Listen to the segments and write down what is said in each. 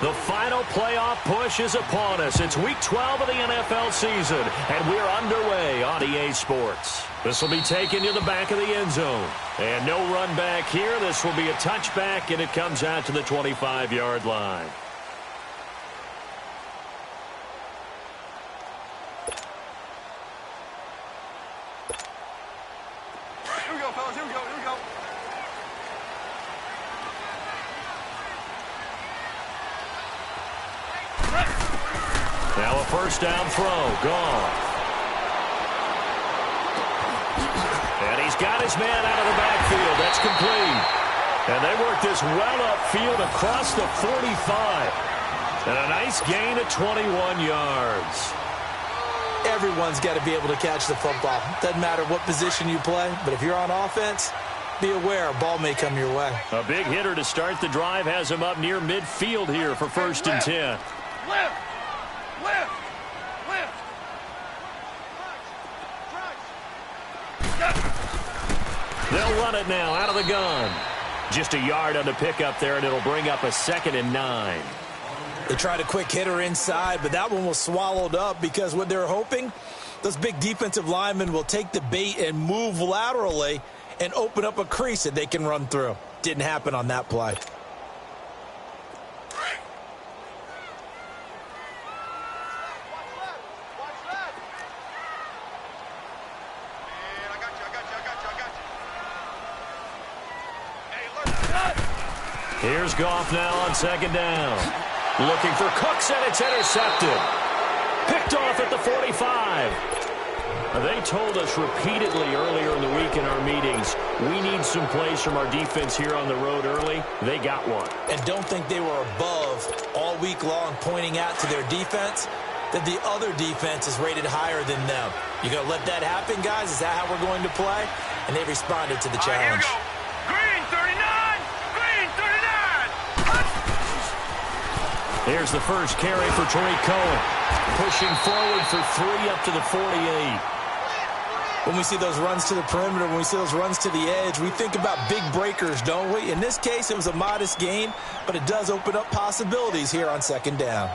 The final playoff push is upon us. It's Week 12 of the NFL season, and we're underway on EA Sports. This will be taken to the back of the end zone. And no run back here. This will be a touchback, and it comes out to the 25-yard line. Here we go, fellas. Here we go. Here we go. Now a first down throw. Gone. And he's got his man out of the backfield. That's complete. And they work this well upfield across the 45. And a nice gain of 21 yards. Everyone's got to be able to catch the football. Doesn't matter what position you play, but if you're on offense, be aware a ball may come your way. A big hitter to start the drive has him up near midfield here for first and 10. Left. They'll run it now out of the gun. Just a yard on the pickup there, and it'll bring up a 2nd and 9. They tried a quick hitter inside, but that one was swallowed up because what they're hoping, those big defensive linemen will take the bait and move laterally and open up a crease that they can run through. Didn't happen on that play. Here's Goff now on 2nd down. Looking for Cooks, and it's intercepted. Picked off at the 45. They told us repeatedly earlier in the week in our meetings, we need some plays from our defense here on the road early. They got one. And don't think they were above all week long pointing out to their defense that the other defense is rated higher than them. You going to let that happen, guys? Is that how we're going to play? And they responded to the challenge. Here we go. Green 39. Green 39. Here's the first carry for Tariq Cohen. Pushing forward for 3 up to the 48. When we see those runs to the perimeter, when we see those runs to the edge, we think about big breakers, don't we? In this case, it was a modest gain, but it does open up possibilities here on 2nd down.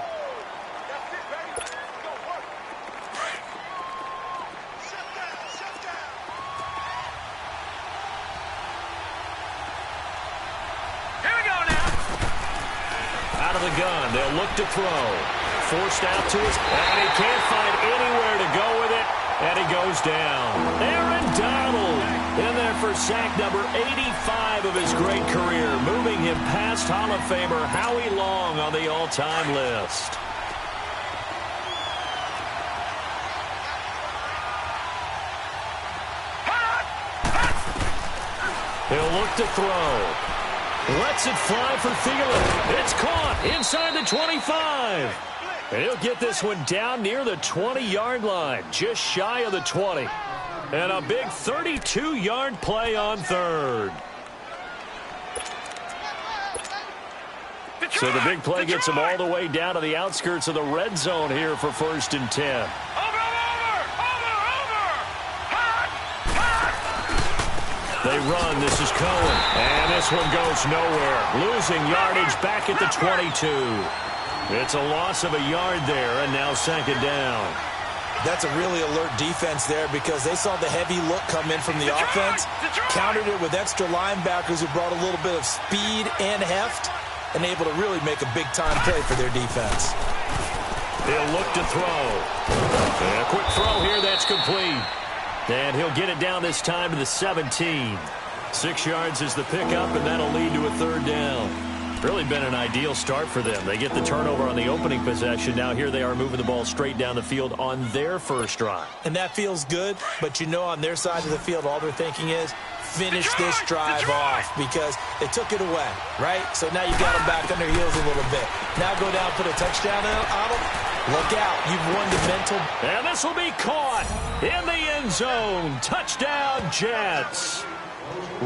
Here we go now. Out of the gun, they'll look to throw. Forced out to his, and he can't find anywhere to go with it, and he goes down. Aaron Donald in there for sack number 85 of his great career, moving him past Hall of Famer Howie Long on the all-time list. He'll look to throw. Lets it fly for Thielen. It's caught inside the 25. And he'll get this one down near the 20-yard line, just shy of the 20. And a big 32-yard play on 3rd. So the big play gets him all the way down to the outskirts of the red zone here for 1st and 10. They run. This is Cohen. And this one goes nowhere. Losing yardage back at the 22. It's a loss of a yard there, and now 2nd down. That's a really alert defense there because they saw the heavy look come in from the offense, countered it with extra linebackers who brought a little bit of speed and heft, and able to really make a big-time play for their defense. He'll look to throw. And a quick throw here. That's complete. And he'll get it down this time to the 17. 6 yards is the pickup, and that'll lead to a 3rd down. Really been an ideal start for them. They get the turnover on the opening possession. Now here they are moving the ball straight down the field on their first drive. And that feels good, but you know on their side of the field all they're thinking is finish this drive off because they took it away, right? So now you've got them back on their heels a little bit. Now go down, put a touchdown on them. Look out. You've won the mental. And this will be caught in the end zone. Touchdown, Jets.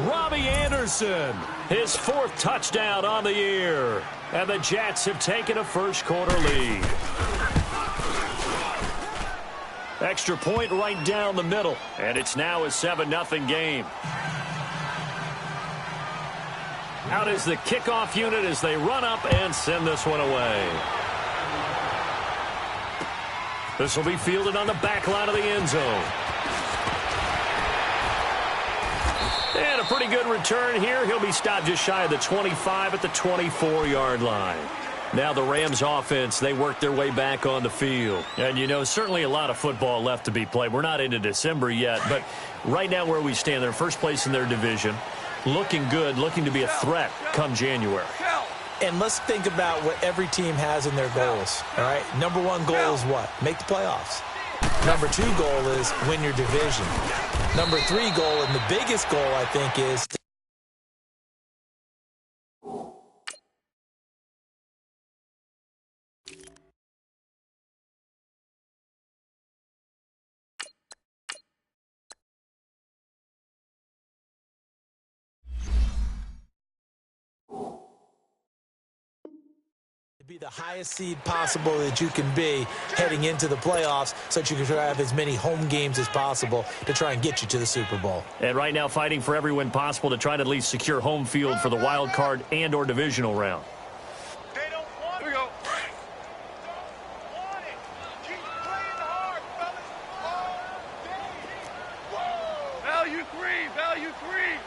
Robbie Anderson, his 4th touchdown on the year. And the Jets have taken a first-quarter lead. Extra point right down the middle. And it's now a 7-0 game. Out is the kickoff unit as they run up and send this one away. This will be fielded on the back line of the end zone. And a pretty good return here. He'll be stopped just shy of the 25 at the 24-yard line. Now the Rams offense, they work their way back on the field. And, you know, certainly a lot of football left to be played. We're not into December yet, but right now where we stand, they're first place in their division. Looking good, looking to be a threat come January. And let's think about what every team has in their goals, all right? Number one goal is what? Make the playoffs. Number two goal is win your division. Number three goal, and the biggest goal, I think, is be the highest seed possible that you can be heading into the playoffs so that you can try to have as many home games as possible to try and get you to the Super Bowl. And right now fighting for every win possible to try to at least secure home field for the wild card and or divisional round. They don't want it. Here we go. Keep playing hard, fellas. Value three.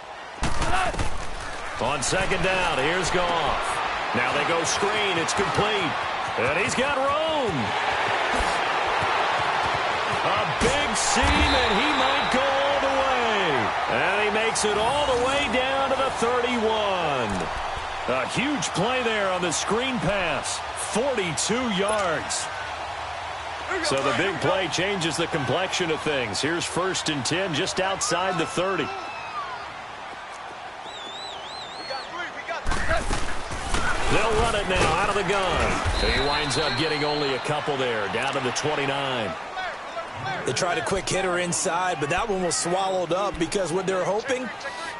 On second down, here's Goff. Now they go screen. It's complete. And he's got room. A big seam, and he might go all the way. And he makes it all the way down to the 31. A huge play there on the screen pass. 42 yards. So the big play changes the complexion of things. Here's 1st and 10 just outside the 30. They'll run it now out of the gun. He winds up getting only a couple there, down to the 29. They tried a quick hitter inside, but that one was swallowed up because what they're hoping,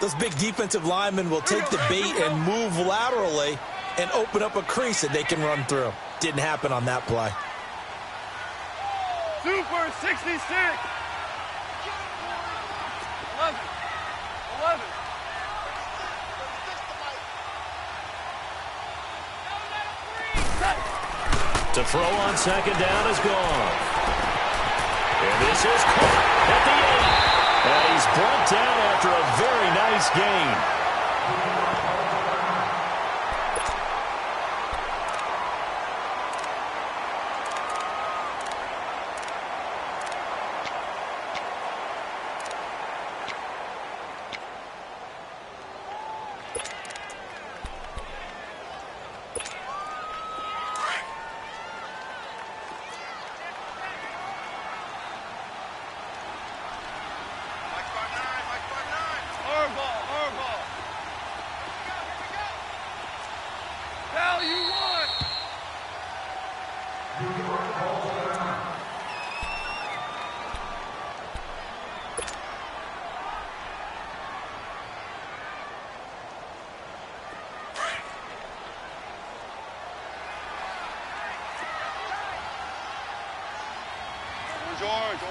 those big defensive linemen will take the bait and move laterally and open up a crease that they can run through. Didn't happen on that play. Super 66. 11. To throw on second down is gone. And this is caught at the 8. And he's brought down after a very nice gain.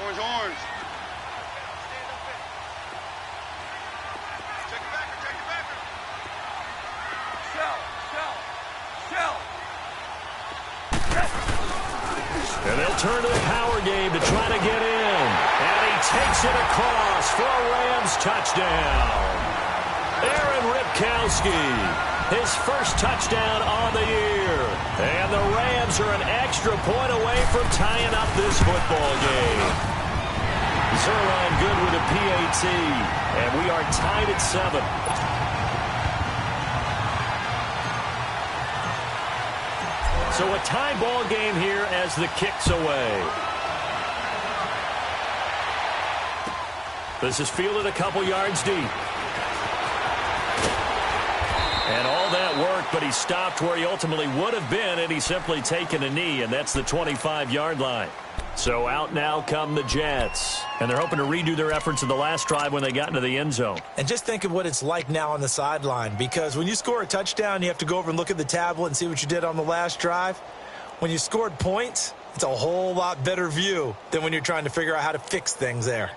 Orange. Check it back. Shell. And they'll turn to the power game to try to get in. And he takes it across for a Rams touchdown. Aaron Ripkowski, his first touchdown on the year. And the Rams are an extra point away from tying up this football game. Zerline good with a PAT, and we are tied at 7. So a tie ball game here as the kick's away. This is fielded a couple yards deep. And all that worked, but he stopped where he ultimately would have been had he simply taken a knee, and that's the 25-yard line. So out now come the Jets. And they're hoping to redo their efforts in the last drive when they got into the end zone. And just think of what it's like now on the sideline, because when you score a touchdown, you have to go over and look at the tablet and see what you did on the last drive. When you scored points, it's a whole lot better view than when you're trying to figure out how to fix things there.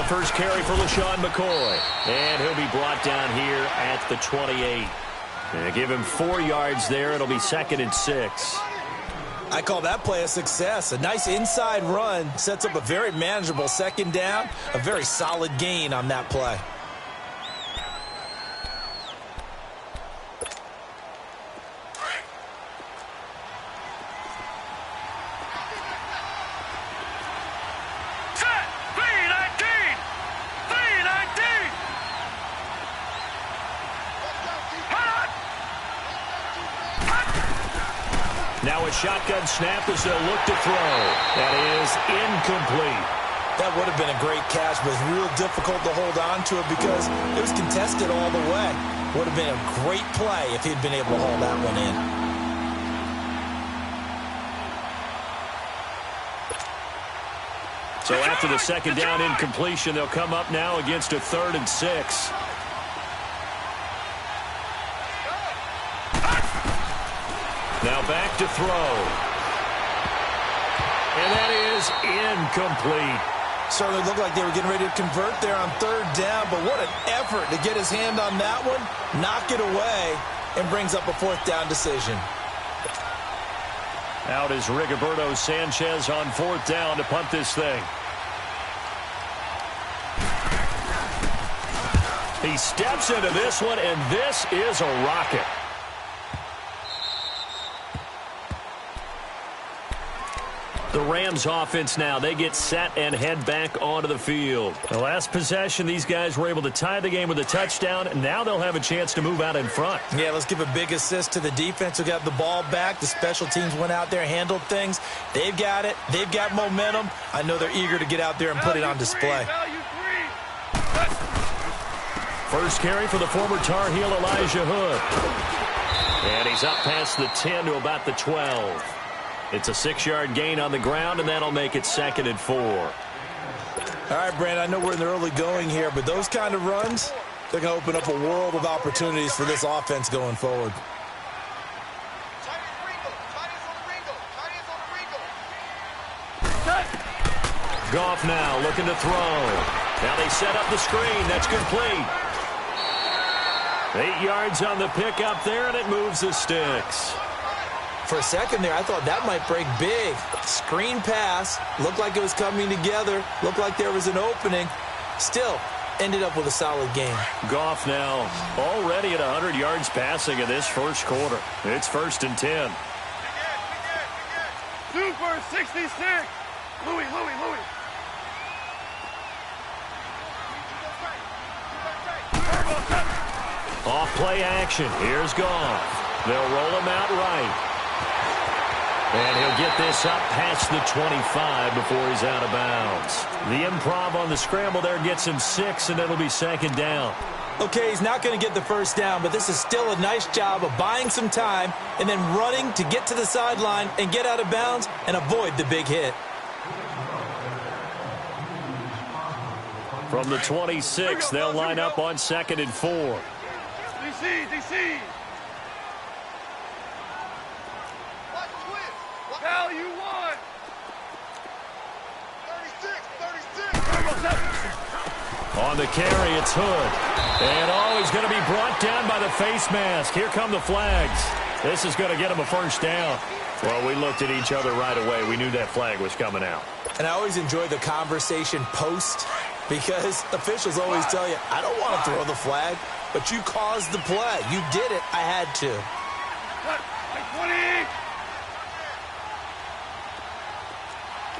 the first carry for LaShawn McCoy. And he'll be brought down here at the 28. And give him 4 yards there. It'll be 2nd and 6. I call that play a success. A nice inside run sets up a very manageable 2nd down. A very solid gain on that play. Now a shotgun snap as they'll look to throw. That is incomplete. That would have been a great catch, but it's real difficult to hold on to it because it was contested all the way. Would have been a great play if he'd been able to haul that one in. So after the 2nd down incompletion, they'll come up now against a 3rd and 6. Now back to throw. And that is incomplete. Certainly looked like they were getting ready to convert there on 3rd down, but what an effort to get his hand on that one, knock it away, and brings up a 4th down decision. Out is Rigoberto Sanchez on 4th down to punt this thing. He steps into this one, and this is a rocket. The Rams offense now, they get set and head back onto the field. The last possession, these guys were able to tie the game with a touchdown, and now they'll have a chance to move out in front. Yeah, let's give a big assist to the defense who got the ball back. The special teams went out there, handled things. They've got it. They've got momentum. I know they're eager to get out there and put it on display. First carry for the former Tar Heel Elijah Hood. And he's up past the 10 to about the 12. It's a 6-yard gain on the ground, and that'll make it 2nd and 4. All right, Brandon, I know we're in the early going here, but those kind of runs, they're going to open up a world of opportunities for this offense going forward. Goff now looking to throw. Now they set up the screen. That's complete. 8 yards on the pickup there, and it moves the sticks. For a second there, I thought that might break big. Screen pass. Looked like it was coming together. Looked like there was an opening. Still, ended up with a solid game. Goff now already at 100 yards passing in this first quarter. It's 1st and 10. Super 66. Louis. Off play action. Here's Goff. They'll roll him out right. And he'll get this up past the 25 before he's out of bounds. The improv on the scramble there gets him 6, and it'll be 2nd down. Okay, he's not going to get the first down, but this is still a nice job of buying some time and then running to get to the sideline and get out of bounds and avoid the big hit. From the 26, they'll line up on 2nd and 4. DC. Hell, you won. 36. On the carry, it's Hood. And he's going to be brought down by the face mask. Here come the flags. This is going to get him a first down. Well, we looked at each other right away. We knew that flag was coming out. And I always enjoy the conversation post because officials always tell you, I don't want to throw the flag, but you caused the play. You did it. I had to. 20.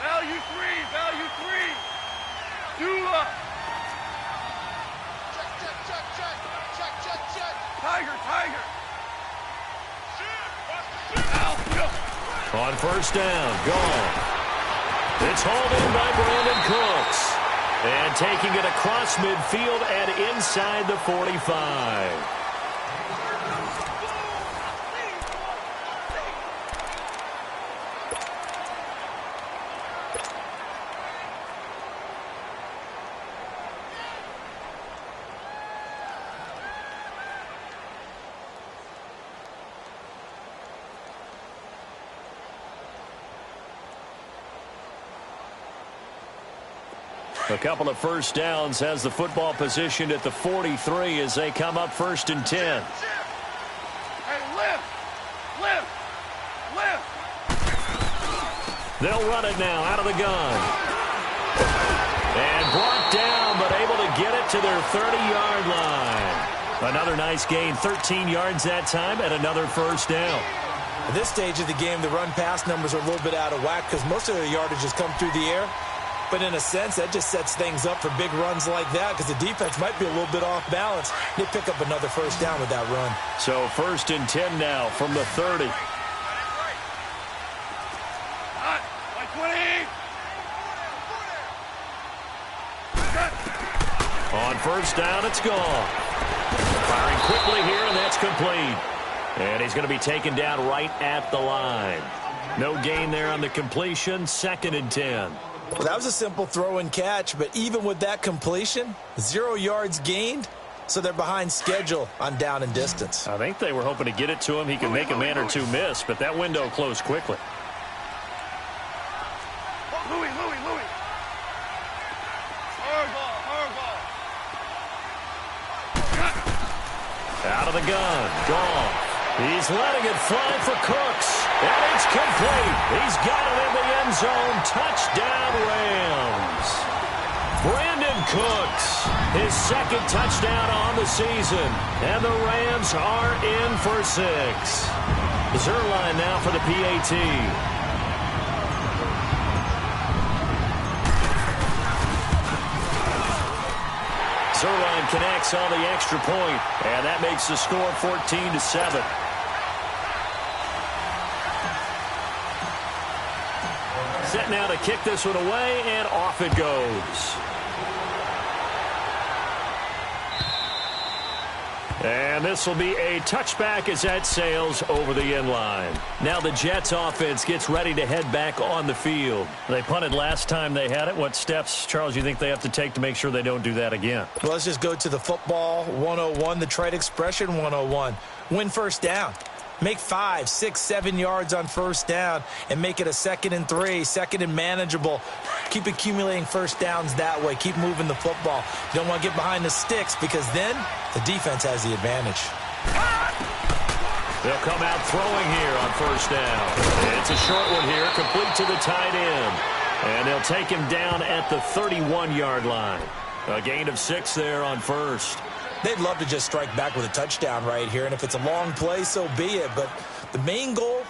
Value three. Dula. Check. Tiger. On first down, gone. It's hauled in by Brandon Cooks. And taking it across midfield and inside the 45. A couple of first downs, has the football positioned at the 43 as they come up 1st and 10. Hey, lift! Lift! Lift! They'll run it now out of the gun. And brought down, but able to get it to their 30-yard line. Another nice gain, 13 yards that time, and another first down. At this stage of the game, the run-pass numbers are a little bit out of whack because most of their yardage has come through the air. But in a sense, that just sets things up for big runs like that because the defense might be a little bit off balance. They pick up another first down with that run. So 1st and 10 now from the 30. Hot! Like 20! On first down, it's gone. Firing quickly here, and that's complete. And he's going to be taken down right at the line. No gain there on the completion, 2nd and 10. Well, that was a simple throw and catch, but even with that completion, 0 yards gained, so they're behind schedule on down and distance. I think they were hoping to get it to him. He could make a man or two miss, but that window closed quickly. Louis! Hard ball! Out of the gun, gone. He's letting it fly for Cooks, and it's complete. He's got it in the end zone. Touchdown, Rams. Brandon Cooks, his 2nd touchdown on the season, and the Rams are in for 6. Zerline now for the PAT. Zerline connects on the extra point, and that makes the score 14-7. Set now to kick this one away, and off it goes. And this will be a touchback as that sails over the end line. Now the Jets offense gets ready to head back on the field. They punted last time they had it. What steps, Charles, you think they have to take to make sure they don't do that again? Well, let's just go to the football 101, the trade expression 101. Win first down. Make 5, 6, 7 yards on first down and make it a 2nd and 3, 2nd and manageable. Keep accumulating first downs that way. Keep moving the football. You don't want to get behind the sticks because then the defense has the advantage. They'll come out throwing here on first down. It's a short one here, complete to the tight end. And they'll take him down at the 31-yard line. A gain of 6 there on first. They'd love to just strike back with a touchdown right here, and if it's a long play, so be it. But the main goal,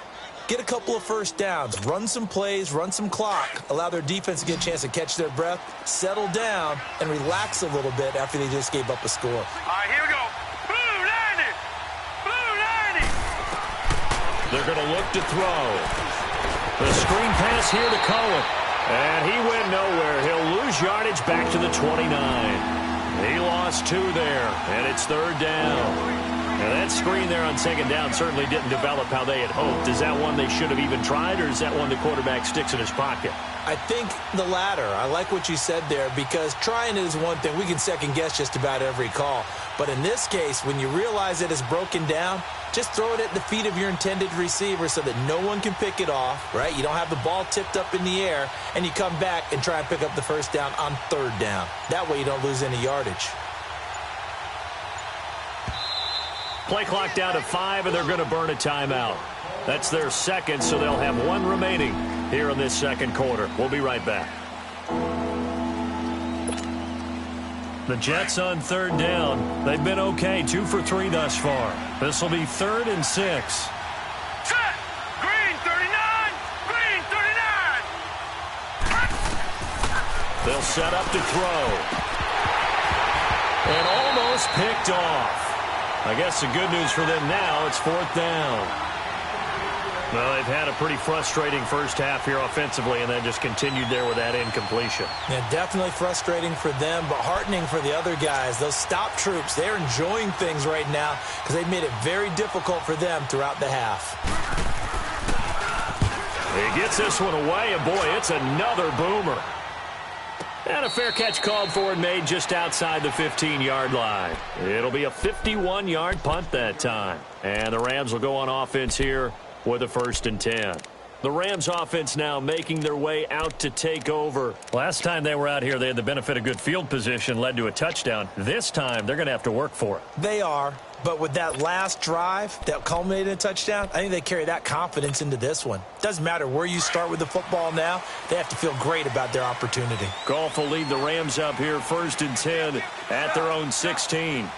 get a couple of first downs, run some plays, run some clock, allow their defense to get a chance to catch their breath, settle down, and relax a little bit after they just gave up a score. All right, here we go. Blue 90! Blue 90! They're going to look to throw. The screen pass here to Cohen. And he went nowhere. He'll lose yardage back to the 29. He lost 2 there, and it's 3rd down. Now that screen there on 2nd down certainly didn't develop how they had hoped. Is that one they should have even tried, or is that one the quarterback sticks in his pocket? I think the latter. I like what you said there because trying it is one thing. We can second-guess just about every call. But in this case, when you realize it is broken down, just throw it at the feet of your intended receiver so that no one can pick it off, right? You don't have the ball tipped up in the air, and you come back and try and pick up the first down on 3rd down. That way you don't lose any yardage. Play clock down to 5, and they're going to burn a timeout. That's their 2nd, so they'll have 1 remaining here in this 2nd quarter. We'll be right back. The Jets on 3rd down. They've been okay, 2 for 3 thus far. This will be 3rd and 6. Set! Green 39! Green 39! They'll set up to throw. And almost picked off. I guess the good news for them now, it's 4th down. Well, they've had a pretty frustrating first half here offensively, and then just continued there with that incompletion. Yeah, definitely frustrating for them, but heartening for the other guys. Those stop troops, they're enjoying things right now because they've made it very difficult for them throughout the half. He gets this one away, and boy, it's another boomer. And a fair catch called for and made just outside the 15-yard line. It'll be a 51-yard punt that time. And the Rams will go on offense here with a 1st and 10. The Rams offense now making their way out to take over. Last time they were out here, they had the benefit of good field position, led to a touchdown. This time, they're going to have to work for it. They are, but with that last drive that culminated in a touchdown, I think they carry that confidence into this one. Doesn't matter where you start with the football now, they have to feel great about their opportunity. Goff will lead the Rams up here 1st and 10 at their own 16.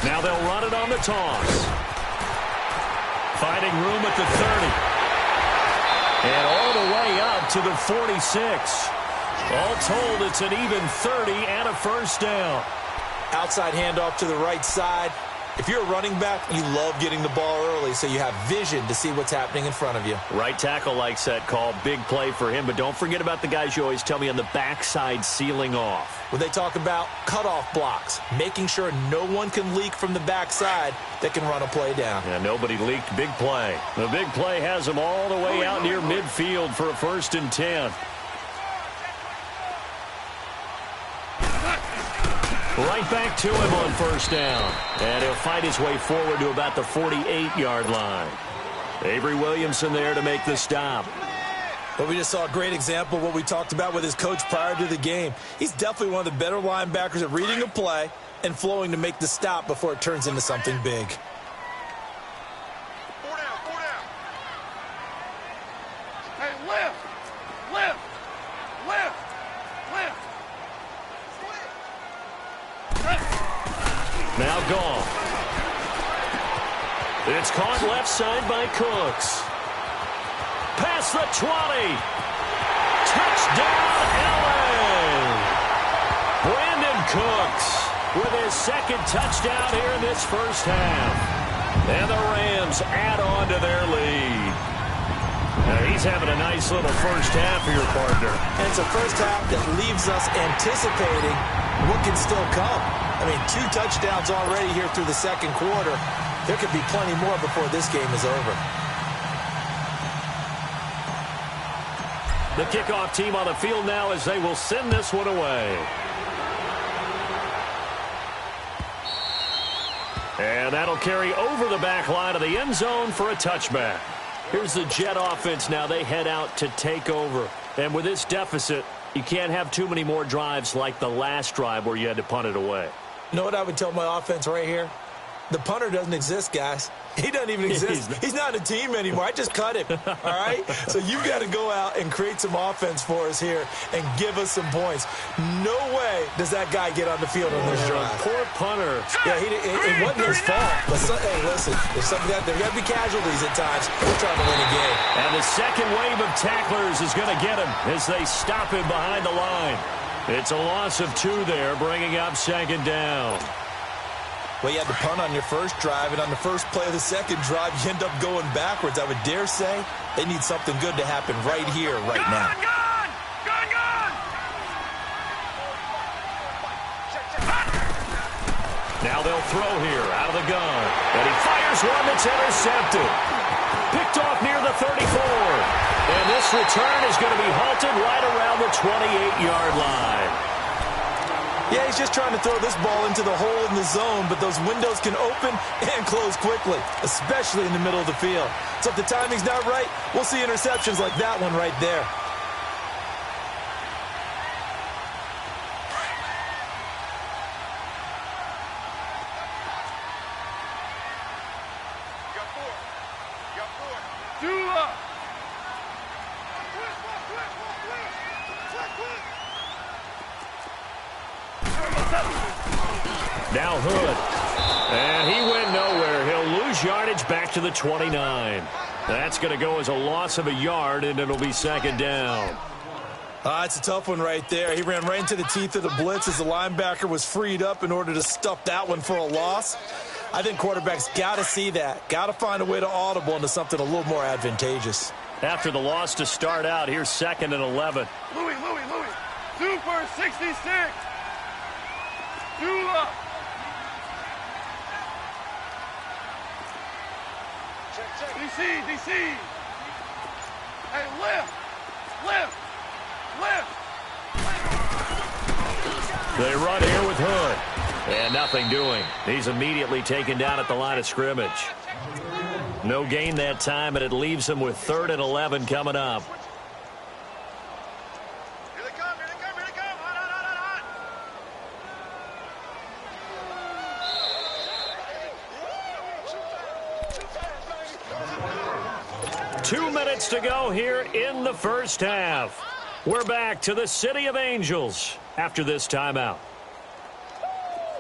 Now they'll run it on the toss. Finding room at the 30. And all the way up to the 46. All told, it's an even 30 and a first down. Outside handoff to the right side. If you're a running back, you love getting the ball early so you have vision to see what's happening in front of you. Right tackle likes that call. Big play for him. But don't forget about the guys you always tell me on the backside sealing off. When they talk about cutoff blocks, making sure no one can leak from the backside that can run a play down. Yeah, nobody leaked. Big play. The big play has them all the way out near midfield for a 1st and 10. Right back to him on 1st down. And he'll fight his way forward to about the 48-yard line. Avery Williamson there to make the stop. But we just saw a great example of what we talked about with his coach prior to the game. He's definitely one of the better linebackers at reading a play and flowing to make the stop before it turns into something big. 4 down, 4 down. Hey, lift, lift, lift, lift. Now Goff. It's caught left side by Cooks. Past the 20. Touchdown, LA. Brandon Cooks with his 2nd touchdown here in this first half. And the Rams add on to their lead. Now he's having a nice little first half for your partner. And it's a first half that leaves us anticipating what can still come. I mean, 2 touchdowns already here through the 2nd quarter. There could be plenty more before this game is over. The kickoff team on the field now as they will send this one away. And that'll carry over the back line of the end zone for a touchback. Here's the Jet offense now. They head out to take over. And with this deficit, you can't have too many more drives like the last drive where you had to punt it away. You know what I would tell my offense right here? The punter doesn't exist, guys. He doesn't even exist. He's not a team anymore. I just cut him, all right? So you've got to go out and create some offense for us here and give us some points. No way does that guy get on the field on this drive. Poor punter. Yeah, it wasn't his fault. But hey, listen, there's got to be casualties at times. We're trying to win a game. And the second wave of tacklers is going to get him as they stop him behind the line. It's a loss of 2 there, bringing up 2nd down. Well, you had to punt on your first drive, and on the first play of the 2nd drive, you end up going backwards. I would dare say they need something good to happen right here, right now. Now they'll throw here out of the gun. And he fires one that's intercepted. Picked off near the 34. And this return is going to be halted right around the 28-yard line. Yeah, he's just trying to throw this ball into the hole in the zone, but those windows can open and close quickly, especially in the middle of the field. So if the timing's not right, we'll see interceptions like that one right there. Now Hood. And he went nowhere. He'll lose yardage back to the 29. That's going to go as a loss of a yard, and it'll be 2nd down. It's a tough one right there. He ran right into the teeth of the blitz as the linebacker was freed up in order to stuff that one for a loss. I think quarterbacks got to see that. Got to find a way to audible into something a little more advantageous. After the loss to start out, here's 2nd and 11. Louis. 2 for 66. 2 up. DC. Hey, lift. They run here with Hood. And nothing doing. He's immediately taken down at the line of scrimmage. No gain that time, and it leaves him with 3rd and 11 coming up. Here they come, here they come, here they come. Hot. 2 minutes to go here in the first half. We're back to the City of Angels after this timeout.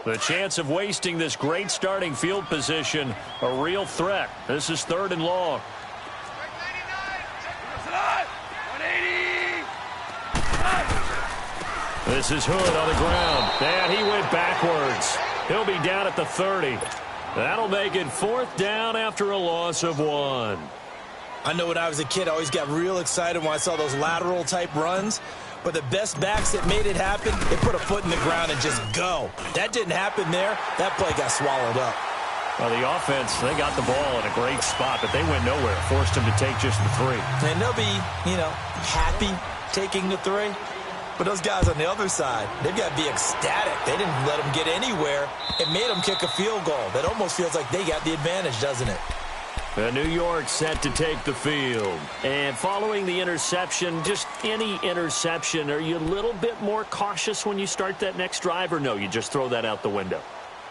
The chance of wasting this great starting field position, a real threat. This is 3rd and long. 180. This is Hood on the ground. And he went backwards. He'll be down at the 30. That'll make it 4th down after a loss of 1. I know when I was a kid, I always got real excited when I saw those lateral-type runs. But the best backs that made it happen, they put a foot in the ground and just go. That didn't happen there. That play got swallowed up. Well, the offense, they got the ball in a great spot, but they went nowhere. Forced him to take just the 3. And they'll be, happy taking the 3. But those guys on the other side, they've got to be ecstatic. They didn't let them get anywhere. It made them kick a field goal. That almost feels like they got the advantage, doesn't it? New York set to take the field. And following the interception, just any interception, are you a little bit more cautious when you start that next drive, or no, you just throw that out the window?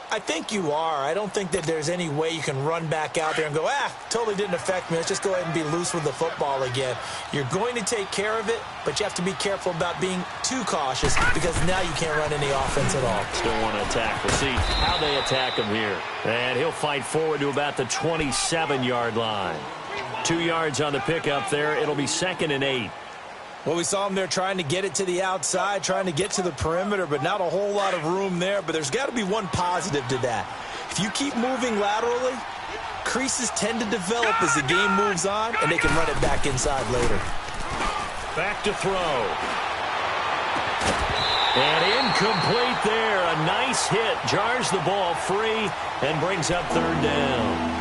I think you are. I don't think that there's any way you can run back out there and go, totally didn't affect me. Let's just go ahead and be loose with the football again. You're going to take care of it, but you have to be careful about being too cautious because now you can't run any offense at all. Still want to attack. We'll see how they attack him here. And he'll fight forward to about the 27-yard line. 2 yards on the pickup there. It'll be 2nd and 8. Well, we saw him there trying to get it to the outside, trying to get to the perimeter, but not a whole lot of room there. But there's got to be one positive to that. If you keep moving laterally, creases tend to develop as the game moves on, and they can run it back inside later. Back to throw. And incomplete there. A nice hit. Jars the ball free and brings up 3rd down.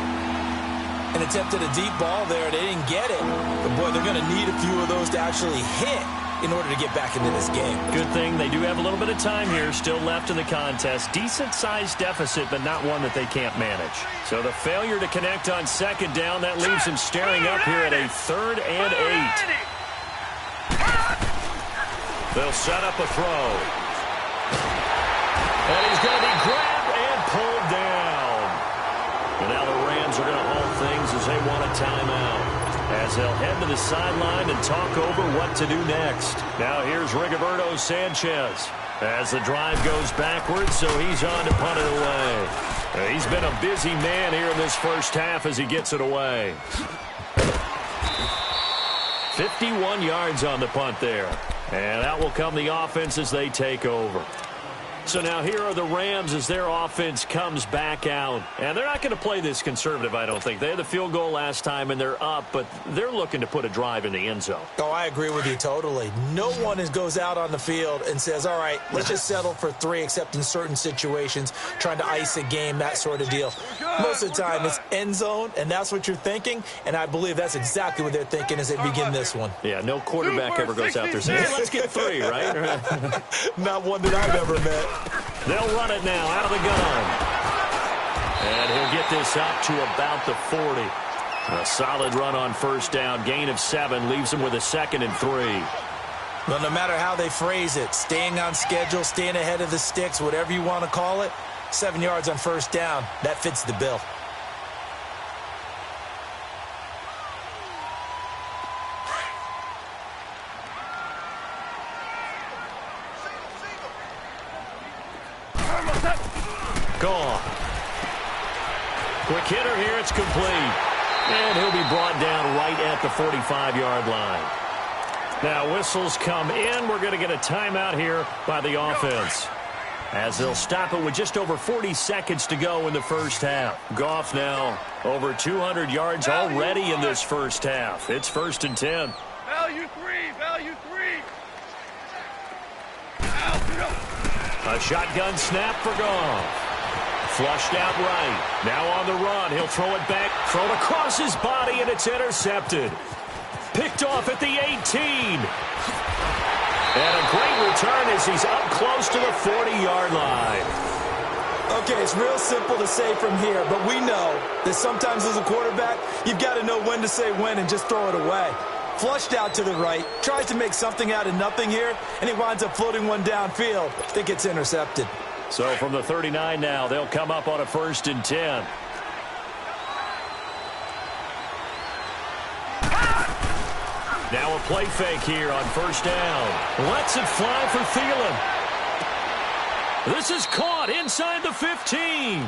And attempted a deep ball there. They didn't get it. But, boy, they're going to need a few of those to actually hit in order to get back into this game. Good thing they do have a little bit of time here still left in the contest. Decent-sized deficit, but not one that they can't manage. So the failure to connect on 2nd down, that leaves him staring up here at a 3rd and 8. They'll set up a throw. And he's going to be grabbed and pulled down. And now the Rams are going to hold things as they want a timeout, as they'll head to the sideline and talk over what to do next. Now here's Rigoberto Sanchez as the drive goes backwards, so he's on to punt it away. He's been a busy man here in this first half as he gets it away. 51 yards on the punt there. And out will come the offense as they take over. So now here are the Rams as their offense comes back out. And they're not going to play this conservative, I don't think. They had the field goal last time, and they're up, but they're looking to put a drive in the end zone. Oh, I agree with you totally. No one goes out on the field and says, all right, let's just settle for 3, except in certain situations, trying to ice a game, that sort of deal. Most of the time, it's end zone, and that's what you're thinking, and I believe that's exactly what they're thinking as they begin this one. Yeah, no quarterback ever goes out there saying, hey, let's get 3, right? Not one that I've ever met. They'll run it now out of the gun. And he'll get this up to about the 40. A solid run on 1st down. Gain of 7 leaves him with a 2nd and 3. Well, no matter how they phrase it, staying on schedule, staying ahead of the sticks, whatever you want to call it, 7 yards on 1st down, that fits the bill. Gone. Quick hitter here. It's complete. And he'll be brought down right at the 45-yard line. Now whistles come in. We're going to get a timeout here by the offense, as they'll stop it with just over 40 seconds to go in the first half. Goff now over 200 yards already in this first half. It's 1st and 10. Value 3. A shotgun snap for Goff. Flushed out right. Now on the run. He'll throw it back. Thrown across his body, and it's intercepted. Picked off at the 18. And a great return as he's up close to the 40-yard line. Okay, it's real simple to say from here, but we know that sometimes as a quarterback, you've got to know when to say when and just throw it away. Flushed out to the right, tries to make something out of nothing here, and he winds up floating one downfield that gets intercepted. So from the 39 now, they'll come up on a 1st and 10. Now a play fake here on 1st down. Lets it fly for Thielen. This is caught inside the 15.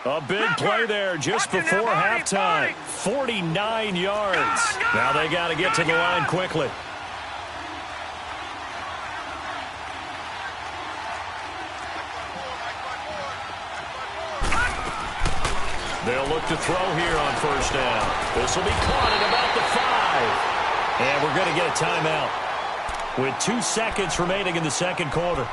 A big play there just before halftime. 49 yards. Now they got to get to the line quickly. They'll look to throw here on 1st down. This will be caught at about the 5. And we're going to get a timeout with 2 seconds remaining in the second quarter.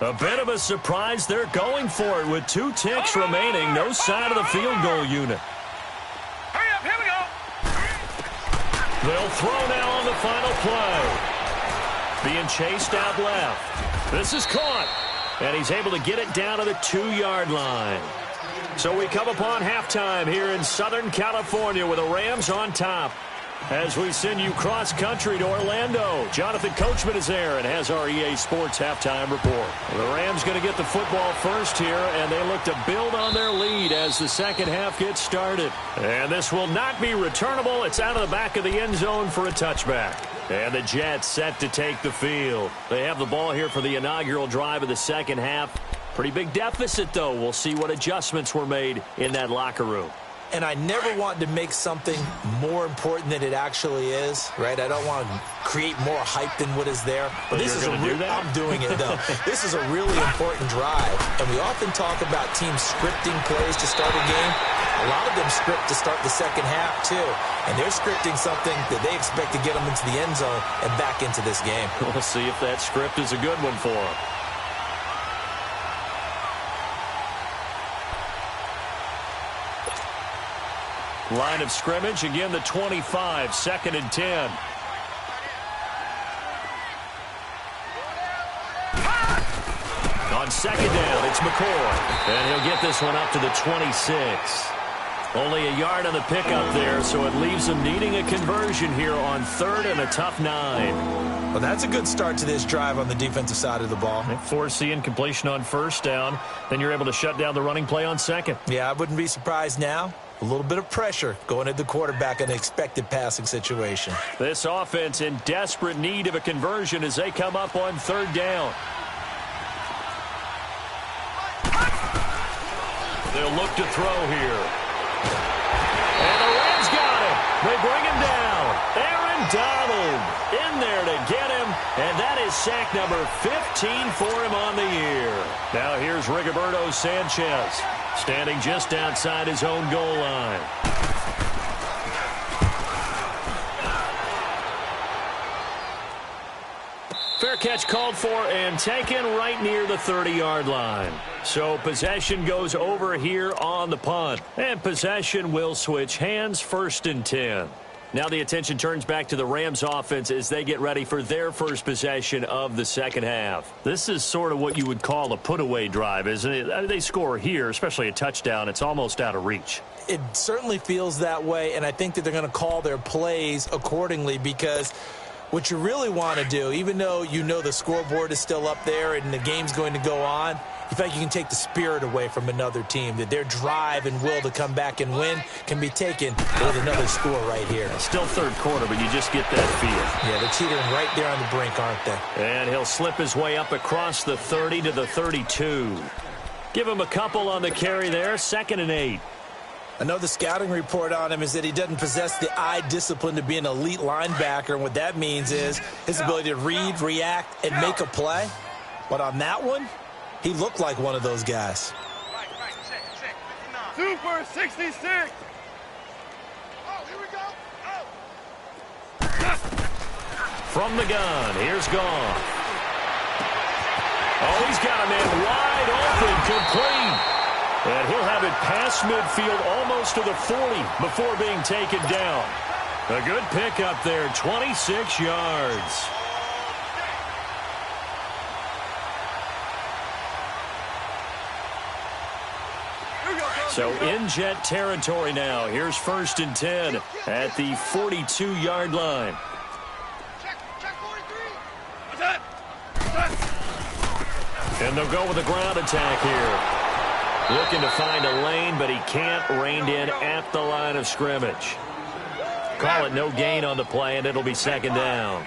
A bit of a surprise. They're going for it with 2 ticks remaining. No sign of the field goal unit. Hurry up, here we go. They'll throw now on the final play. Being chased out left. This is caught. And he's able to get it down to the 2-yard line. So we come upon halftime here in Southern California with the Rams on top. As we send you cross-country to Orlando, Jonathan Coachman is there and has our EA Sports halftime report. The Rams going to get the football first here, and they look to build on their lead as the second half gets started. And this will not be returnable. It's out of the back of the end zone for a touchback. And the Jets set to take the field. They have the ball here for the inaugural drive of the second half. Pretty big deficit, though. We'll see what adjustments were made in that locker room. And I never want to make something more important than it actually is, right? I don't want to create more hype than what is there. But this is I'm doing it, though. This is a really important drive. And we often talk about teams scripting plays to start a game. A lot of them script to start the second half, too. And they're scripting something that they expect to get them into the end zone and back into this game. We'll see if that script is a good one for them. Line of scrimmage, again the 25, 2nd and 10. On 2nd down, it's McCoy. And he'll get this one up to the 26. Only a yard on the pickup there, so it leaves them needing a conversion here on 3rd and a tough 9. Well, that's a good start to this drive on the defensive side of the ball. Force the incompletion on 1st down. Then you're able to shut down the running play on 2nd. Yeah, I wouldn't be surprised now. A little bit of pressure going at the quarterback in an expected passing situation. This offense in desperate need of a conversion as they come up on 3rd down. They'll look to throw here. And the Rams got him. They bring him down. Aaron Donald in there to get him. And that is sack number 15 for him on the year. Now here's Rigoberto Sanchez, standing just outside his own goal line. Fair catch called for and taken right near the 30-yard line. So possession goes over here on the punt. And possession will switch hands, 1st and 10. Now the attention turns back to the Rams offense as they get ready for their first possession of the second half. This is sort of what you would call a put-away drive, isn't it? They score here, especially a touchdown. It's almost out of reach. It certainly feels that way, and I think that they're going to call their plays accordingly because what you really want to do, even though you know the scoreboard is still up there and the game's going to go on, you feel like you can take the spirit away from another team, that their drive and will to come back and win can be taken with another score right here. Still 3rd quarter, but you just get that feel. Yeah, they're teetering right there on the brink, aren't they? And he'll slip his way up across the 30 to the 32. Give him a couple on the carry there, 2nd and 8. Another scouting report on him is that he doesn't possess the eye discipline to be an elite linebacker, and what that means is his ability to read, react, and make a play. But on that one, he looked like one of those guys. Super 66. Oh, here we go. Oh. From the gun, here's Goff. Oh, he's got a man wide open, complete. And he'll have it past midfield almost to the 40 before being taken down. A good pickup there, 26 yards. So in Jet territory now. Here's 1st and 10 at the 42-yard line. And they'll go with a ground attack here. Looking to find a lane, but he can't. Reined in at the line of scrimmage. Call it no gain on the play, and it'll be 2nd down.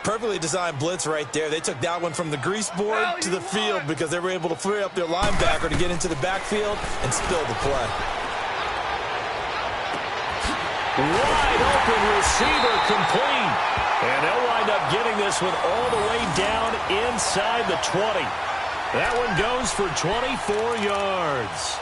Perfectly designed blitz right there. They took that one from the grease board to the field because they were able to free up their linebacker to get into the backfield and spill the play. Wide open receiver complete. And they'll wind up getting this one all the way down inside the 20. That one goes for 24 yards.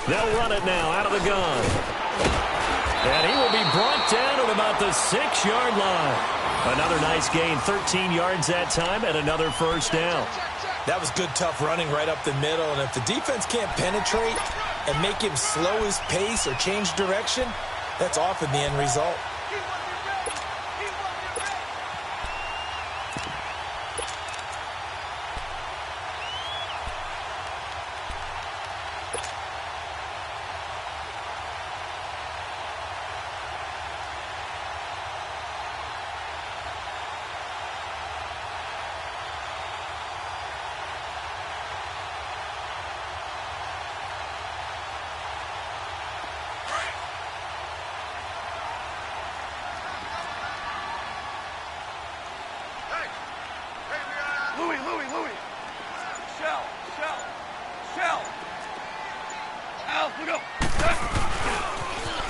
They'll run it now out of the gun. And he will be brought down at about the 6-yard line. Another nice gain, 13 yards that time, and another 1st down. That was good, tough running right up the middle. And if the defense can't penetrate and make him slow his pace or change direction, that's often the end result.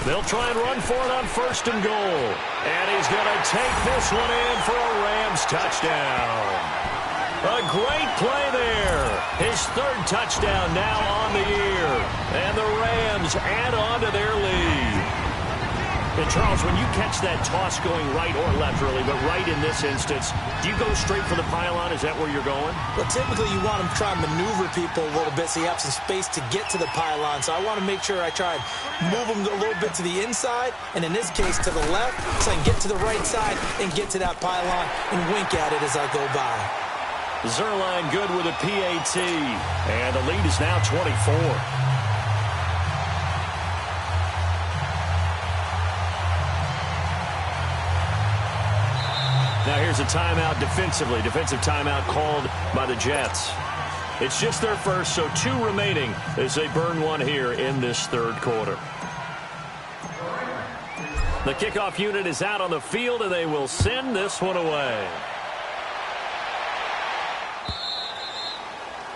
They'll try and run for it on 1st and goal. And he's going to take this one in for a Rams touchdown. A great play there. His 3rd touchdown now on the year. And the Rams add on to their lead. And Charles, when you catch that toss going right or left, really, but right in this instance, do you go straight for the pylon? Is that where you're going? Well, typically you want to try and maneuver people a little bit so you have some space to get to the pylon. So I want to make sure I try and move them a little bit to the inside, and in this case to the left, so I can get to the right side and get to that pylon and wink at it as I go by. Zerline good with a PAT, and the lead is now 24. Now here's a timeout defensively. Defensive timeout called by the Jets. It's just their first, so 2 remaining as they burn one here in this 3rd quarter. The kickoff unit is out on the field, and they will send this one away.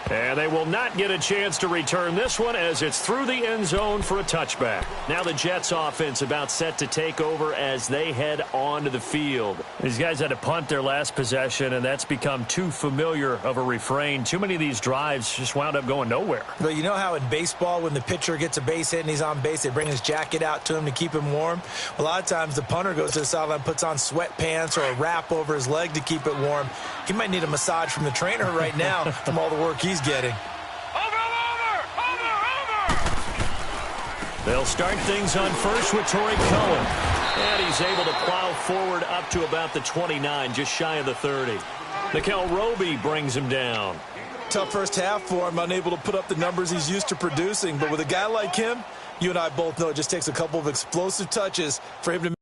And they will not get a chance to return this one as it's through the end zone for a touchback. Now the Jets offense about set to take over as they head onto the field. These guys had to punt their last possession, and that's become too familiar of a refrain. Too many of these drives just wound up going nowhere. But you know how in baseball when the pitcher gets a base hit and he's on base, they bring his jacket out to him to keep him warm? A lot of times the punter goes to the sideline, puts on sweatpants or a wrap over his leg to keep it warm. He might need a massage from the trainer right now from all the work he's getting. They'll start things on first with Torrey Cohen. And he's able to plow forward up to about the 29, just shy of the 30. Mikel Roby brings him down. Tough first half for him, unable to put up the numbers he's used to producing. But with a guy like him, you and I both know it just takes a couple of explosive touches for him to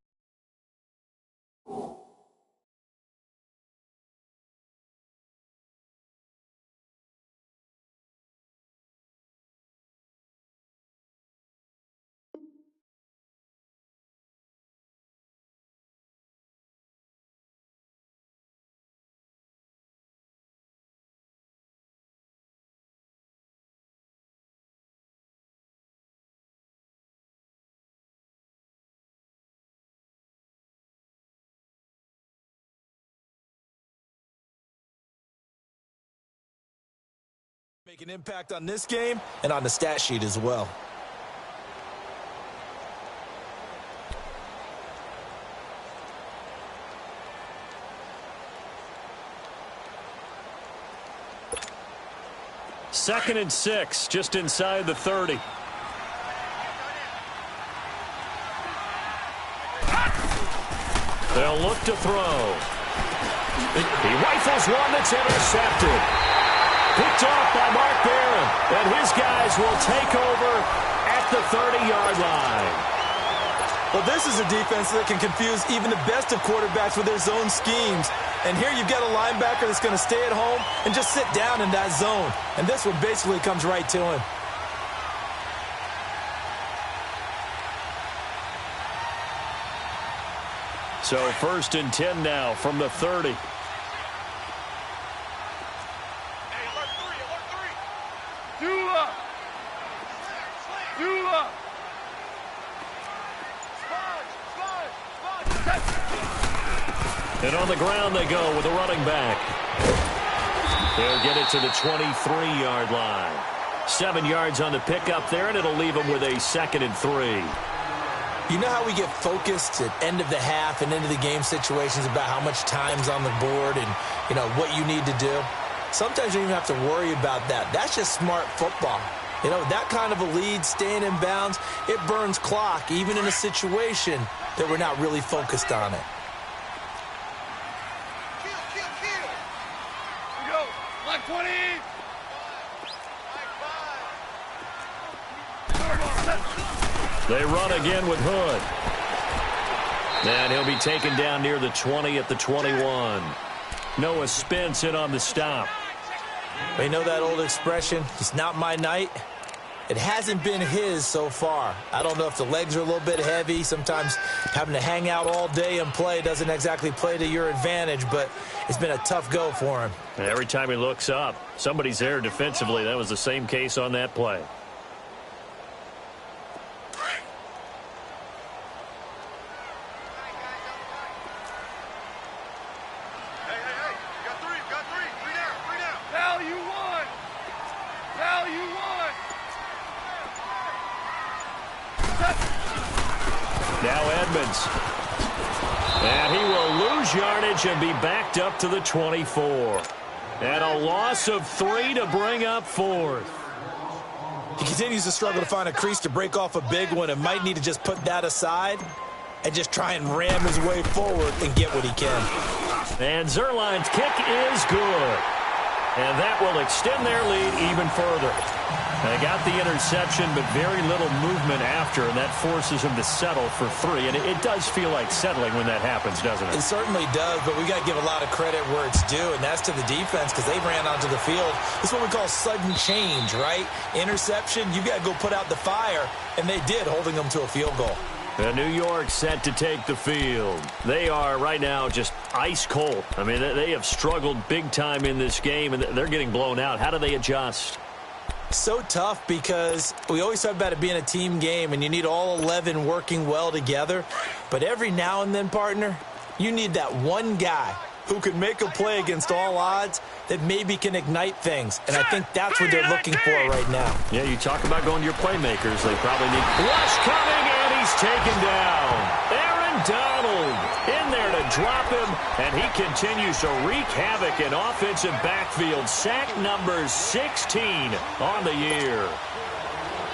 make an impact on this game and on the stat sheet as well. Second and 6, just inside the 30. They'll look to throw. He rifles one that's intercepted. Picked off by Mark Barron, and his guys will take over at the 30-yard line. Well, this is a defense that can confuse even the best of quarterbacks with their zone schemes. And here you've got a linebacker that's going to stay at home and just sit down in that zone. And this one basically comes right to him. So 1st and 10 now from the 30. And on the ground they go with a running back. They'll get it to the 23-yard line. 7 yards on the pickup there, and it'll leave them with a 2nd and 3. You know how we get focused at end of the half and into the game situations about how much time's on the board and, you know, what you need to do? Sometimes you don't even have to worry about that. That's just smart football. You know, that kind of a lead, staying in bounds, it burns clock, even in a situation that we're not really focused on it. They run again with Hood. And he'll be taken down near the 20 at the 21. Noah Spence in on the stop. You know that old expression, it's not my night? It hasn't been his so far. I don't know if the legs are a little bit heavy. Sometimes having to hang out all day and play doesn't exactly play to your advantage, but it's been a tough go for him. And every time he looks up, somebody's there defensively. That was the same case on that play. Now Edmonds. And he will lose yardage and be backed up to the 24. And a loss of 3 to bring up 4th. He continues to struggle to find a crease to break off a big one and might need to just put that aside and just try and ram his way forward and get what he can. And Zerline's kick is good. And that will extend their lead even further. They got the interception, but very little movement after, and that forces him to settle for 3. And it does feel like settling when that happens, doesn't it? It certainly does, but we got to give a lot of credit where it's due, and that's to the defense because they ran onto the field. This is what we call sudden change, right? Interception, you got to go put out the fire, and they did, holding them to a field goal. New York set to take the field. They are right now just ice cold. I mean, they have struggled big time in this game, and they're getting blown out. How do they adjust? So tough because we always talk about it being a team game, and you need all 11 working well together. But every now and then, partner, you need that one guy who can make a play against all odds that maybe can ignite things. And I think that's what they're looking for right now. Yeah, you talk about going to your playmakers. They probably need rush coming, and he's taken down. Aaron Donald in there to drop him, and he continues to wreak havoc in offensive backfield. Sack number 16 on the year.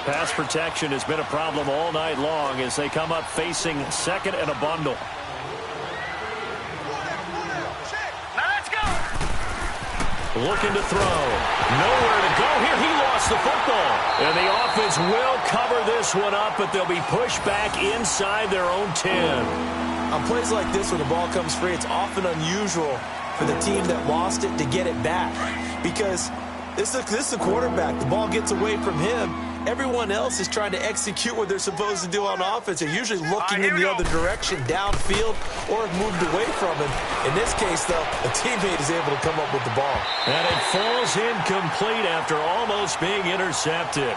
Pass protection has been a problem all night long as they come up facing 2nd and a bundle. Looking to throw. Nowhere to go here. He lost the football. And the offense will cover this one up, but they'll be pushed back inside their own 10. On plays like this, when the ball comes free, it's often unusual for the team that lost it to get it back. Because this is a quarterback. The ball gets away from him. Everyone else is trying to execute what they're supposed to do on offense. They're usually looking in the other direction, downfield, or have moved away from him. In this case, though, a teammate is able to come up with the ball. And it falls incomplete after almost being intercepted.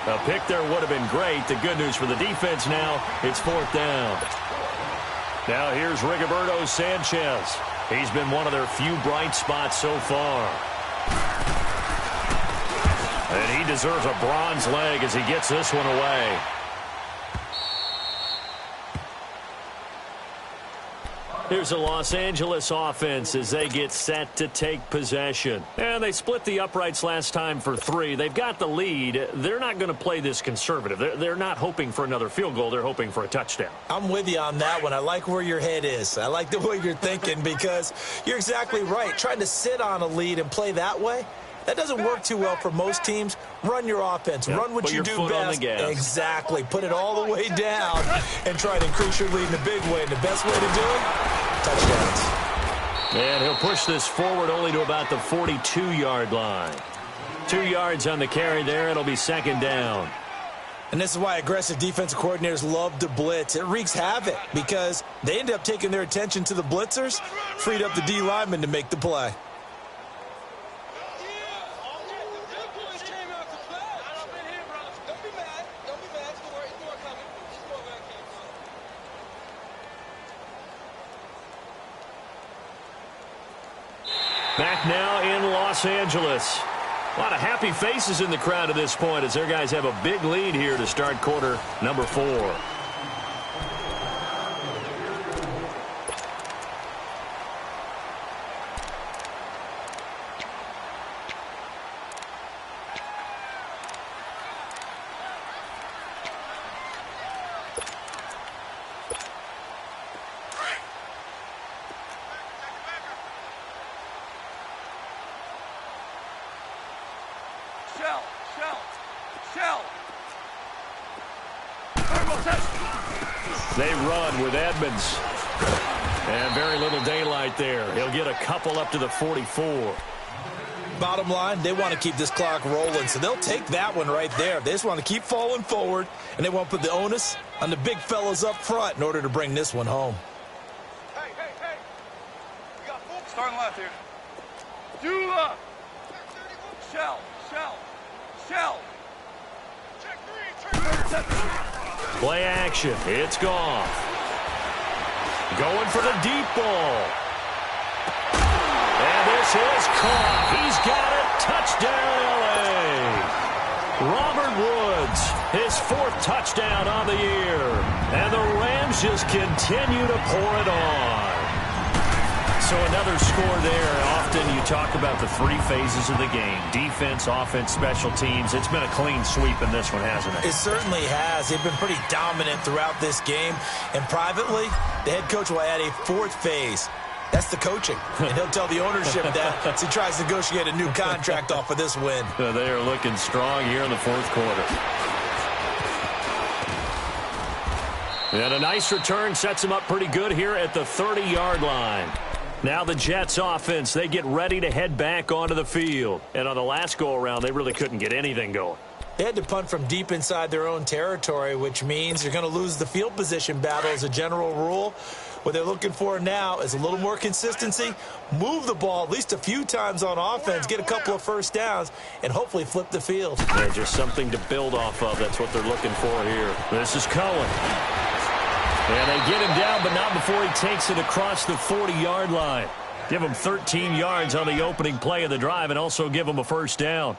A pick there would have been great. The good news for the defense now, it's 4th down. Now here's Rigoberto Sanchez. He's been one of their few bright spots so far. deserves a bronze leg as he gets this one away. Here's the Los Angeles offense as they get set to take possession. And they split the uprights last time for 3. They've got the lead. They're not going to play this conservative. They're not hoping for another field goal. They're hoping for a touchdown. I'm with you on that one. I like where your head is. I like the way you're thinking because you're exactly right. Trying to sit on a lead and play that way, that doesn't work too well for most teams. Run your offense. Yep. Run what you do best. Exactly. Put it all the way down and try to increase your lead in a big way. And the best way to do it, touchdowns. And he'll push this forward only to about the 42-yard line. 2 yards on the carry there. It'll be second down. And this is why aggressive defensive coordinators love to blitz. It wreaks havoc because they end up taking their attention to the blitzers, freed up the D lineman to make the play. Back now in Los Angeles. A lot of happy faces in the crowd at this point as their guys have a big lead here to start quarter number 4. They run with Edmonds. And very little daylight there. He'll get a couple up to the 44. Bottom line, they want to keep this clock rolling, so they'll take that one right there. They just want to keep falling forward, and they want to put the onus on the big fellas up front in order to bring this one home. Hey. We got full starting left here. Dula. Shell. Play action. It's Goff. Going for the deep ball. And this is caught. He's got it. Touchdown, L.A. Robert Woods, his 4th touchdown on the year. And the Rams just continue to pour it on. So another score there. Often you talk about the 3 phases of the game. Defense, offense, special teams. It's been a clean sweep in this one, hasn't it? It certainly has. They've been pretty dominant throughout this game. And privately, the head coach will add a 4th phase. That's the coaching. And he'll tell the ownership that as he tries to negotiate a new contract off of this win. They are looking strong here in the 4th quarter. And a nice return sets him up pretty good here at the 30-yard line. Now the Jets offense, they get ready to head back onto the field. And on the last go-around, they really couldn't get anything going. They had to punt from deep inside their own territory, which means you're going to lose the field position battle as a general rule. What they're looking for now is a little more consistency, move the ball at least a few times on offense, get a couple of first downs, and hopefully flip the field. Yeah, just something to build off of. That's what they're looking for here. This is Cohen. And they get him down, but not before he takes it across the 40-yard line. Give him 13 yards on the opening play of the drive and also give him a first down.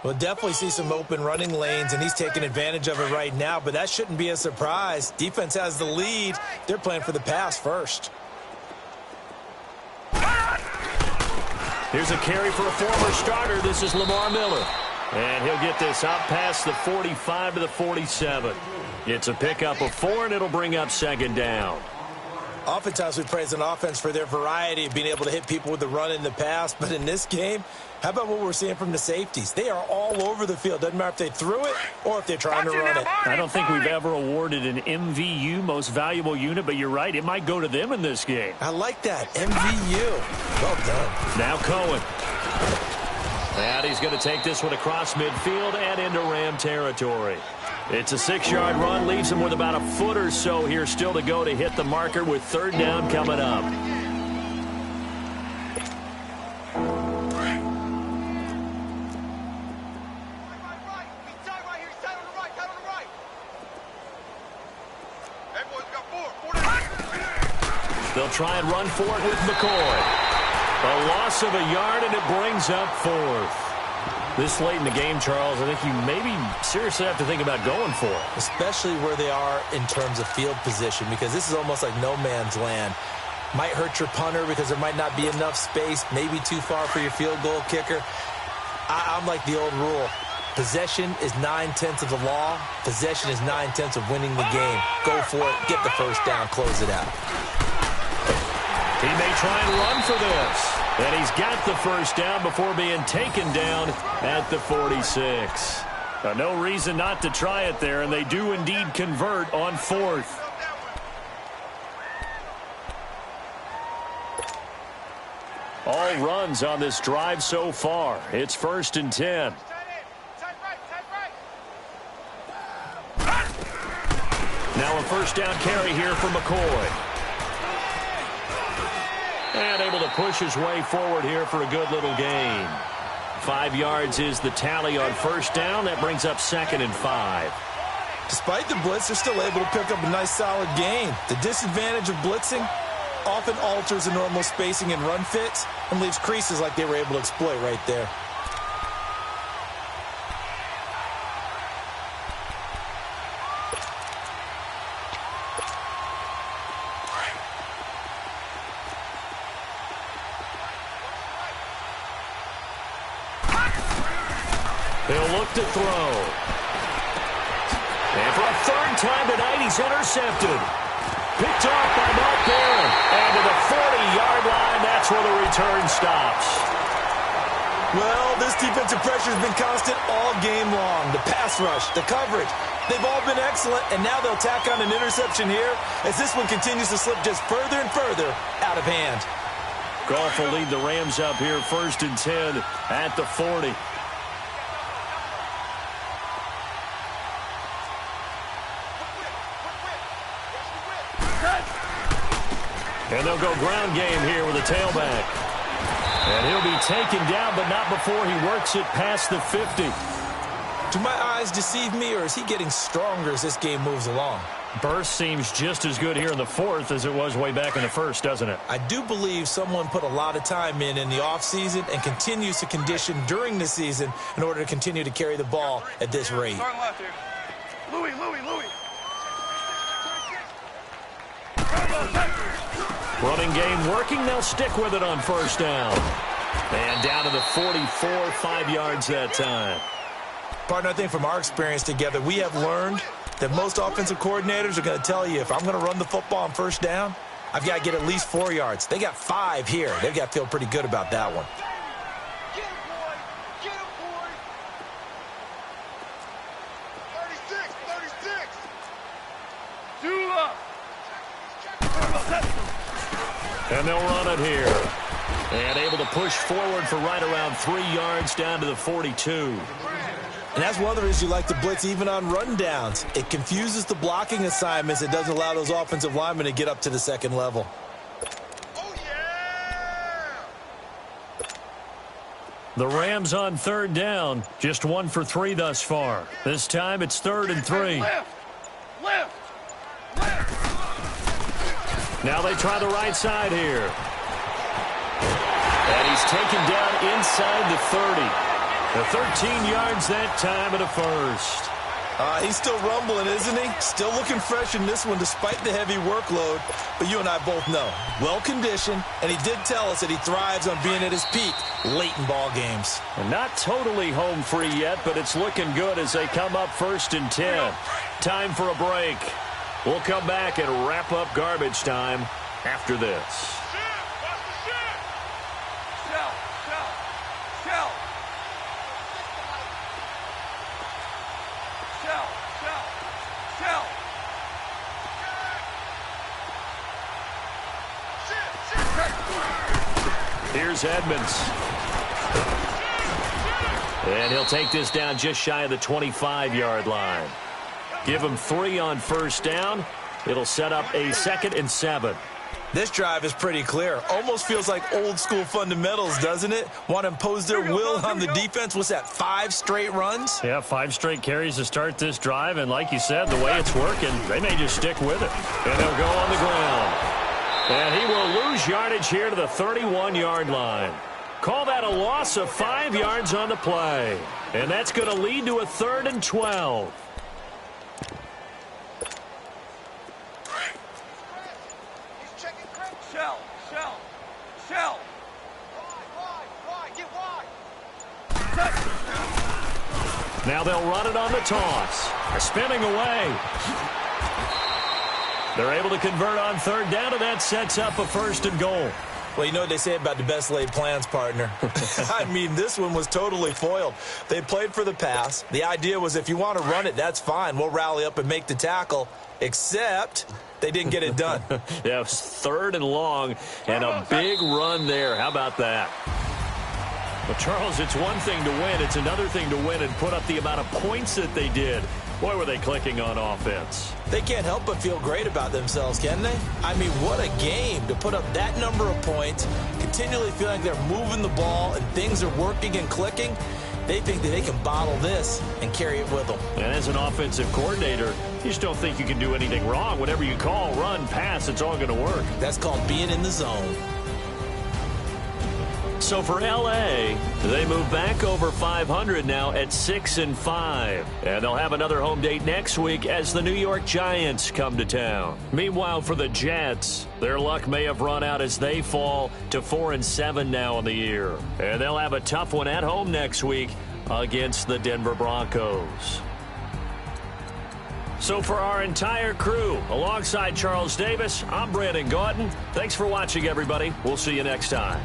We'll definitely see some open running lanes, and he's taking advantage of it right now, but that shouldn't be a surprise. Defense has the lead. They're playing for the pass first. Here's a carry for a former starter. This is Lamar Miller. And he'll get this out past the 45 to the 47. It's a pickup of 4, and it'll bring up second down. Oftentimes we praise an offense for their variety of being able to hit people with the run in the pass, but in this game, how about what we're seeing from the safeties? They are all over the field. Doesn't matter if they threw it or if they're trying to run it. I don't think we've ever awarded an MVU, most valuable unit, but you're right, it might go to them in this game. I like that, MVU. Well done. Now Cohen. And he's going to take this one across midfield and into Ram territory. It's a 6-yard run, leaves him with about a foot or so here still to go to hit the marker with third down coming up. They'll try and run for it with McCoy. A loss of a yard, and it brings up 4th. This late in the game, Charles, I think you maybe seriously have to think about going for it. Especially where they are in terms of field position, because this is almost like no man's land. Might hurt your punter because there might not be enough space, maybe too far for your field goal kicker. I'm like the old rule. Possession is 9/10 of the law. Possession is 9/10 of winning the game. Go for it. Get the first down. Close it out. He may try and run for this. And he's got the first down before being taken down at the 46. No reason not to try it there, and they do indeed convert on fourth. All runs on this drive so far. It's 1st and 10. Now a first down carry here for McCoy. And able to push his way forward here for a good little gain. 5 yards is the tally on first down. That brings up 2nd and 5. Despite the blitz, they're still able to pick up a nice solid gain. The disadvantage of blitzing often alters the normal spacing and run fits and leaves creases like they were able to exploit right there. He'll look to throw. And for a 3rd time tonight, he's intercepted. Picked off by Mark Barron. And to the 40-yard line, that's where the return stops. Well, this defensive pressure has been constant all game long. The pass rush, the coverage, they've all been excellent, and now they'll tack on an interception here as this one continues to slip just further and further out of hand. Goff will lead the Rams up here 1st and 10 at the 40. And they'll go ground game here with a tailback. And he'll be taken down, but not before he works it past the 50. Do my eyes deceive me, or is he getting stronger as this game moves along? Burst seems just as good here in the 4th as it was way back in the 1st, doesn't it? I do believe someone put a lot of time in the offseason and continues to condition during the season in order to continue to carry the ball at this rate. Louis. Running game working. They'll stick with it on first down. And down to the 44, 5 yards that time. Partner, I think from our experience together, we have learned that most offensive coordinators are going to tell you, if I'm going to run the football on first down, I've got to get at least 4 yards. They got 5 here. They've got to feel pretty good about that one. Get him, boy. Get him, boy. 36. Two up. And they'll run it here. And able to push forward for right around 3 yards down to the 42. And that's one of the reasons you like to blitz even on rundowns. It confuses the blocking assignments. It doesn't allow those offensive linemen to get up to the second level. Oh, yeah! The Rams on 3rd down. Just 1 for 3 thus far. This time it's 3rd and 3. Left. Now they try the right side here. And he's taken down inside the 30. The 13 yards that time and a first. He's still rumbling, isn't he? Still looking fresh in this one despite the heavy workload. But you and I both know, well-conditioned, and he did tell us that he thrives on being at his peak late in ball games. And not totally home free yet, but it's looking good as they come up 1st and 10. Time for a break. We'll come back and wrap up garbage time after this. Here's Edmonds. And he'll take this down just shy of the 25-yard line. Give him 3 on first down. It'll set up a 2nd and 7. This drive is pretty clear. Almost feels like old school fundamentals, doesn't it? Want to impose their will on the defense. What's that, 5 straight runs? Yeah, 5 straight carries to start this drive. And like you said, the way it's working, they may just stick with it. And they'll go on the ground. And he will lose yardage here to the 31-yard line. Call that a loss of 5 yards on the play. And that's going to lead to a 3rd and 12. Shell. Wide, get wide. Now they'll run it on the toss. They're spinning away. They're able to convert on 3rd down, and that sets up a 1st and goal. Well, you know what they say about the best laid plans, partner. I mean, this one was totally foiled. They played for the pass. The idea was if you want to run it, that's fine. We'll rally up and make the tackle, except they didn't get it done. Yeah, it was 3rd and long, and a big run there. How about that? Well, Charles, it's one thing to win. It's another thing to win and put up the amount of points that they did. Boy, were they clicking on offense. They can't help but feel great about themselves, can they? I mean, what a game to put up that number of points, continually feeling like they're moving the ball and things are working and clicking. They think that they can bottle this and carry it with them. And as an offensive coordinator, you just don't think you can do anything wrong. Whatever you call, run, pass, it's all going to work. That's called being in the zone. So for L.A., they move back over 500 now at 6-5. And they'll have another home date next week as the New York Giants come to town. Meanwhile, for the Jets, their luck may have run out as they fall to 4-7 now in the year. And they'll have a tough one at home next week against the Denver Broncos. So for our entire crew, alongside Charles Davis, I'm Brandon Gaudin. Thanks for watching, everybody. We'll see you next time.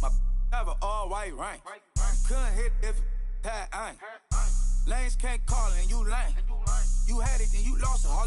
My have an all-white rank. Couldn't hit if it had ain't. Lanes can't call and you lame. You had it and you lost it.